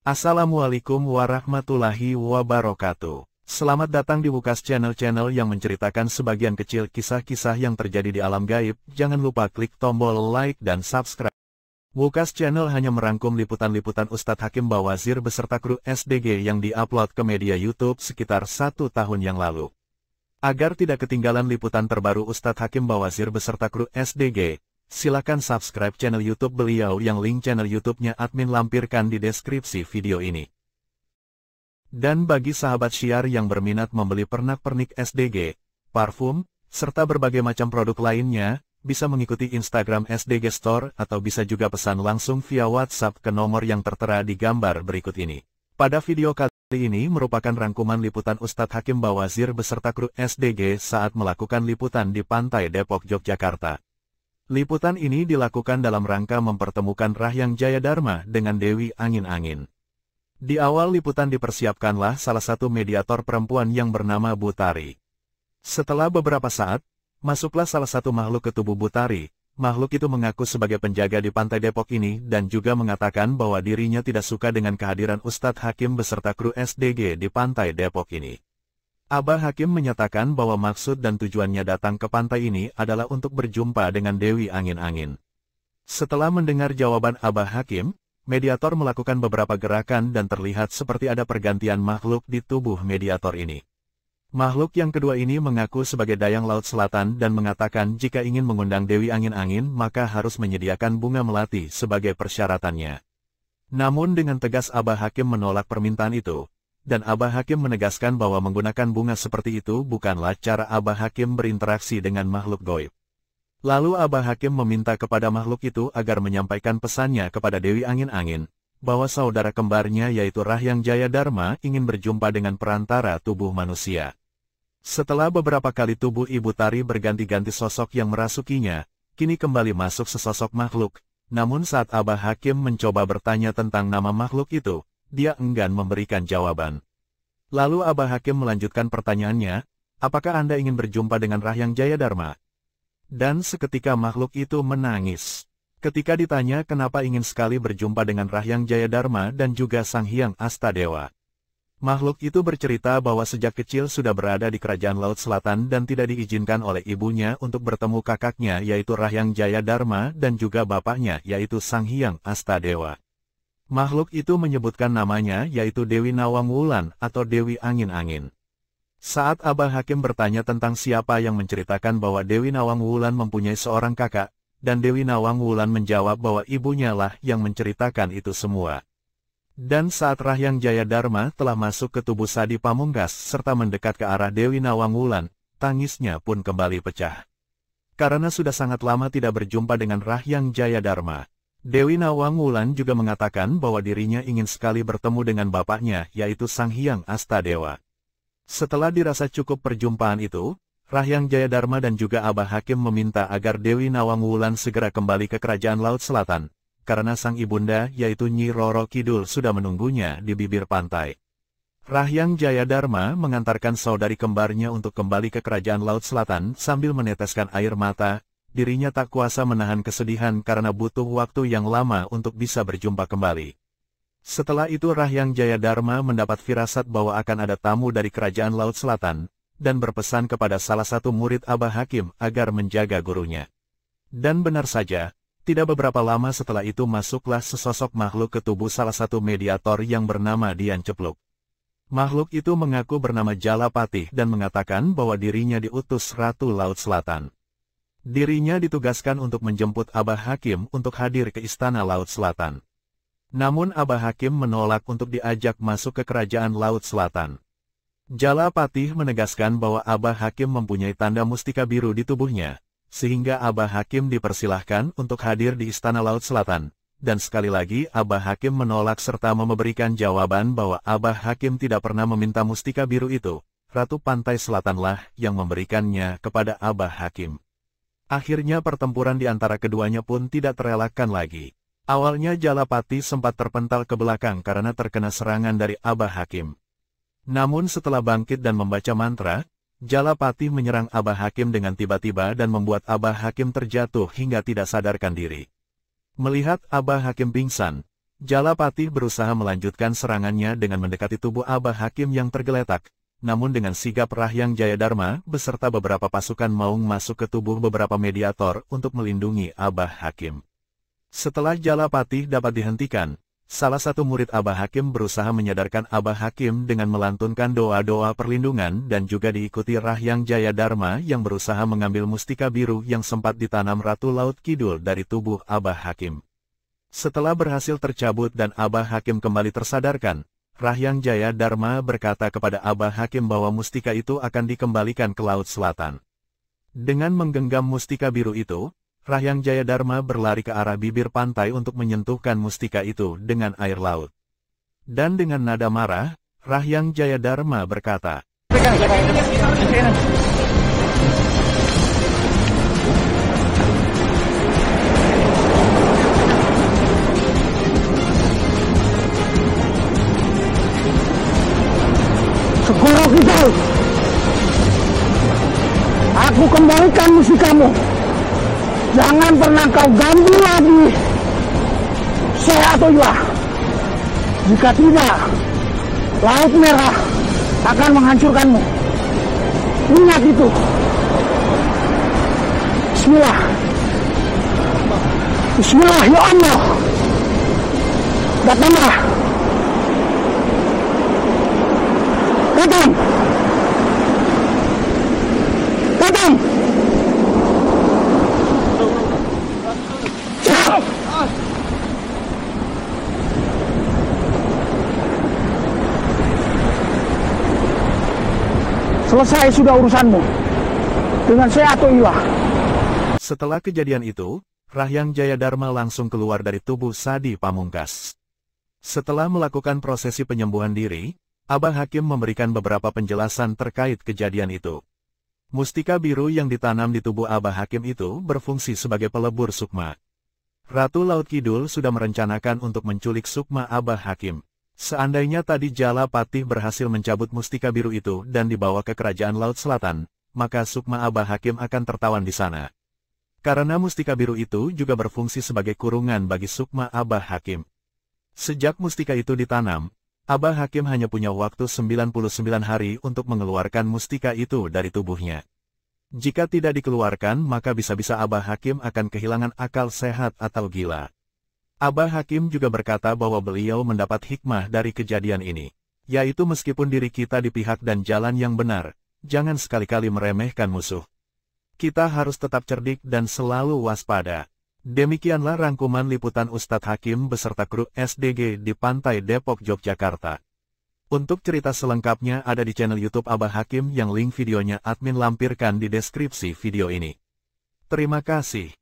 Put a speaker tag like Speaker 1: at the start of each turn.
Speaker 1: Assalamualaikum warahmatullahi wabarakatuh. Selamat datang di Wukas channel yang menceritakan sebagian kecil kisah-kisah yang terjadi di alam gaib. Jangan lupa klik tombol like dan subscribe. Wukas channel hanya merangkum liputan-liputan Ustadz Hakim Bawazir beserta kru SDG yang diupload ke media YouTube sekitar 1 tahun yang lalu. Agar tidak ketinggalan liputan terbaru Ustadz Hakim Bawazir beserta kru SDG, silakan subscribe channel YouTube beliau yang link channel YouTube-nya admin lampirkan di deskripsi video ini. Dan bagi sahabat syiar yang berminat membeli pernak-pernik SDG, parfum, serta berbagai macam produk lainnya, bisa mengikuti Instagram SDG Store atau bisa juga pesan langsung via WhatsApp ke nomor yang tertera di gambar berikut ini. Pada video kali ini merupakan rangkuman liputan Ustadz Hakim Bawazir beserta kru SDG saat melakukan liputan di Pantai Depok, Yogyakarta. Liputan ini dilakukan dalam rangka mempertemukan Rahyang Jayadharma dengan Dewi Angin-Angin. Di awal liputan dipersiapkanlah salah satu mediator perempuan yang bernama Butari. Setelah beberapa saat, masuklah salah satu makhluk ke tubuh Butari. Makhluk itu mengaku sebagai penjaga di Pantai Depok ini dan juga mengatakan bahwa dirinya tidak suka dengan kehadiran Ustadz Hakim beserta kru SDG di Pantai Depok ini. Abah Hakim menyatakan bahwa maksud dan tujuannya datang ke pantai ini adalah untuk berjumpa dengan Dewi Angin-Angin. Setelah mendengar jawaban Abah Hakim, mediator melakukan beberapa gerakan dan terlihat seperti ada pergantian makhluk di tubuh mediator ini. Makhluk yang kedua ini mengaku sebagai Dayang Laut Selatan dan mengatakan jika ingin mengundang Dewi Angin-Angin maka harus menyediakan bunga melati sebagai persyaratannya. Namun dengan tegas Abah Hakim menolak permintaan itu. Dan Abah Hakim menegaskan bahwa menggunakan bunga seperti itu bukanlah cara Abah Hakim berinteraksi dengan makhluk goib. Lalu Abah Hakim meminta kepada makhluk itu agar menyampaikan pesannya kepada Dewi Angin-Angin, bahwa saudara kembarnya yaitu Rahyang Jayadharma ingin berjumpa dengan perantara tubuh manusia. Setelah beberapa kali tubuh Ibu Tari berganti-ganti sosok yang merasukinya, kini kembali masuk sesosok makhluk, namun saat Abah Hakim mencoba bertanya tentang nama makhluk itu, dia enggan memberikan jawaban. Lalu Abah Hakim melanjutkan pertanyaannya, apakah Anda ingin berjumpa dengan Rahyang Jayadharma? Dan seketika makhluk itu menangis. Ketika ditanya kenapa ingin sekali berjumpa dengan Rahyang Jayadharma dan juga Sang Hyang Astadewa. Makhluk itu bercerita bahwa sejak kecil sudah berada di Kerajaan Laut Selatan dan tidak diizinkan oleh ibunya untuk bertemu kakaknya yaitu Rahyang Jayadharma dan juga bapaknya yaitu Sang Hyang Astadewa. Makhluk itu menyebutkan namanya yaitu Dewi Nawang Wulan atau Dewi Angin-Angin. Saat Abah Hakim bertanya tentang siapa yang menceritakan bahwa Dewi Nawang Wulan mempunyai seorang kakak, dan Dewi Nawang Wulan menjawab bahwa ibunya lah yang menceritakan itu semua. Dan saat Rahyang Jayadharma telah masuk ke tubuh Sadi Pamungkas serta mendekat ke arah Dewi Nawang Wulan, tangisnya pun kembali pecah. Karena sudah sangat lama tidak berjumpa dengan Rahyang Jayadharma. Dewi Nawang Wulan juga mengatakan bahwa dirinya ingin sekali bertemu dengan bapaknya, yaitu Sang Hyang Astadewa. Setelah dirasa cukup perjumpaan itu, Rahyang Jayadharma dan juga Abah Hakim meminta agar Dewi Nawang Wulan segera kembali ke Kerajaan Laut Selatan, karena sang ibunda, yaitu Nyi Roro Kidul sudah menunggunya di bibir pantai. Rahyang Jayadharma mengantarkan saudari kembarnya untuk kembali ke Kerajaan Laut Selatan sambil meneteskan air mata. Dirinya tak kuasa menahan kesedihan karena butuh waktu yang lama untuk bisa berjumpa kembali. Setelah itu Rahyang Jayadharma mendapat firasat bahwa akan ada tamu dari Kerajaan Laut Selatan, dan berpesan kepada salah satu murid Abah Hakim agar menjaga gurunya. Dan benar saja, tidak beberapa lama setelah itu masuklah sesosok makhluk ke tubuh salah satu mediator yang bernama Dian Cepluk. Makhluk itu mengaku bernama Jalapatih dan mengatakan bahwa dirinya diutus Ratu Laut Selatan. Dirinya ditugaskan untuk menjemput Abah Hakim untuk hadir ke Istana Laut Selatan. Namun Abah Hakim menolak untuk diajak masuk ke Kerajaan Laut Selatan. Jalapatih menegaskan bahwa Abah Hakim mempunyai tanda mustika biru di tubuhnya, sehingga Abah Hakim dipersilahkan untuk hadir di Istana Laut Selatan. Dan sekali lagi Abah Hakim menolak serta memberikan jawaban bahwa Abah Hakim tidak pernah meminta mustika biru itu. Ratu Pantai Selatanlah yang memberikannya kepada Abah Hakim. Akhirnya pertempuran di antara keduanya pun tidak terelakkan lagi. Awalnya Jalapatih sempat terpental ke belakang karena terkena serangan dari Abah Hakim. Namun setelah bangkit dan membaca mantra, Jalapatih menyerang Abah Hakim dengan tiba-tiba dan membuat Abah Hakim terjatuh hingga tidak sadarkan diri. Melihat Abah Hakim pingsan, Jala Patih berusaha melanjutkan serangannya dengan mendekati tubuh Abah Hakim yang tergeletak. Namun dengan sigap Rahyang Jayadharma beserta beberapa pasukan maung masuk ke tubuh beberapa mediator untuk melindungi Abah Hakim. Setelah Jala Patih dapat dihentikan, salah satu murid Abah Hakim berusaha menyadarkan Abah Hakim dengan melantunkan doa-doa perlindungan dan juga diikuti Rahyang Jayadharma yang berusaha mengambil mustika biru yang sempat ditanam Ratu Laut Kidul dari tubuh Abah Hakim. Setelah berhasil tercabut dan Abah Hakim kembali tersadarkan, Rahyang Jayadharma berkata kepada Abah Hakim bahwa mustika itu akan dikembalikan ke Laut Selatan. Dengan menggenggam mustika biru itu, Rahyang Jayadharma berlari ke arah bibir pantai untuk menyentuhkan mustika itu dengan air laut. Dan dengan nada marah, Rahyang Jayadharma berkata,
Speaker 2: Segoro Kidul, aku kembalikan mustikamu. Jangan pernah kau ganggu lagi saya atau Iwa. Jika tidak, Laut Merah akan menghancurkanmu. Ingat itu. Bismillah. Bismillah ya Allah. Datanglah. Datang. Datang. Selesai sudah urusanmu dengan saya atau Iwa.
Speaker 1: Setelah kejadian itu, Rahyang Jayadharma langsung keluar dari tubuh Sadi Pamungkas. Setelah melakukan prosesi penyembuhan diri, Abah Hakim memberikan beberapa penjelasan terkait kejadian itu. Mustika biru yang ditanam di tubuh Abah Hakim itu berfungsi sebagai pelebur sukma. Ratu Laut Kidul sudah merencanakan untuk menculik sukma Abah Hakim. Seandainya tadi Jala Patih berhasil mencabut mustika biru itu dan dibawa ke kerajaan Laut Selatan, maka sukma Abah Hakim akan tertawan di sana. Karena mustika biru itu juga berfungsi sebagai kurungan bagi sukma Abah Hakim. Sejak mustika itu ditanam, Abah Hakim hanya punya waktu 99 hari untuk mengeluarkan mustika itu dari tubuhnya. Jika tidak dikeluarkan maka bisa-bisa Abah Hakim akan kehilangan akal sehat atau gila. Abah Hakim juga berkata bahwa beliau mendapat hikmah dari kejadian ini, yaitu meskipun diri kita di pihak dan jalan yang benar, jangan sekali-kali meremehkan musuh. Kita harus tetap cerdik dan selalu waspada. Demikianlah rangkuman liputan Ustadz Hakim beserta kru SDG di Pantai Depok, Yogyakarta. Untuk cerita selengkapnya ada di channel YouTube Abah Hakim yang link videonya admin lampirkan di deskripsi video ini. Terima kasih.